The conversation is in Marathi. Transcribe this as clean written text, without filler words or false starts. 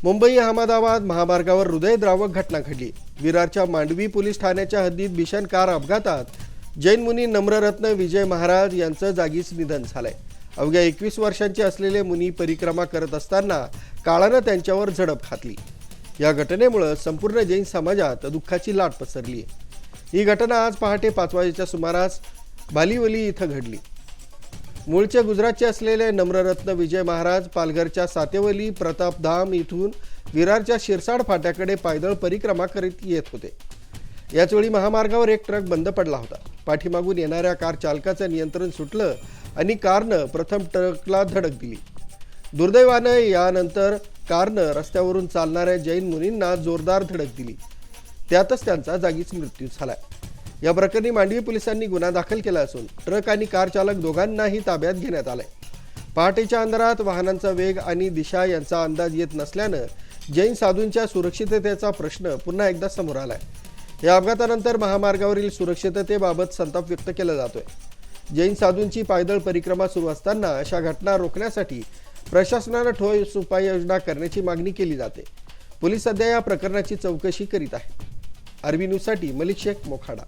मुंबई अहमदाबाद महामार्गावर हृदयद्रावक घटना घडली। विरारच्या मांडवी पोलीस ठाण्याच्या हद्दीत भीषण कार अपघातात जैन मुनी नम्ररत्न विजय महाराज यांचं जागीच निधन झालंय। अवघ्या 21 वर्षांचे असलेले मुनी परिक्रमा करत असताना काळानं त्यांच्यावर झडप घातली। या घटनेमुळे संपूर्ण जैन समाजात दुःखाची लाट पसरली आहे। ही घटना आज पहाटे 5 वाजेच्या सुमारास बालिवली इथं घडली। मूळचे गुजरातचे असलेले नम्ररत्न विजय महाराज पालघरच्या सातेवली प्रतापधाम इथून विरारच्या शिरसाड फाट्याकडे पायदळ परिक्रमा करीत येत होते। याचवेळी महामार्गावर एक ट्रक बंद पडला होता। पाठीमागून येणाऱ्या कार चालकाचं नियंत्रण सुटलं आणि कारनं प्रथम ट्रकला धडक दिली। दुर्दैवानं यानंतर कारनं रस्त्यावरून चालणाऱ्या जैन मुनींना जोरदार धडक दिली। त्यातच त्यांचा जागीच मृत्यू झाला। या प्रकरणी मांडवी पोलिसांनी गुन्हा दाखल केला असून ट्रक आणि कार चालक दोघांनाही ताब्यात घेण्यात आलंय। पहाटेच्या अंधारात वाहनांचा वेग आणि दिशा यांचा अंदाज येत नसल्यानं जैन साधूंच्या सुरक्षिततेचा प्रश्न पुन्हा एकदा समोर आलाय। या अपघातानंतर महामार्गावरील सुरक्षिततेबाबत संताप व्यक्त केला जातोय। जैन साधूंची पायदळ परिक्रमा सुरू असताना अशा घटना रोखण्यासाठी प्रशासनानं ठोस उपाययोजना करण्याची मागणी केली जाते। पोलीस सध्या या प्रकरणाची चौकशी करीत आहेत। आरबी न्यूजसाठी मलिक शेख, मोखाडा।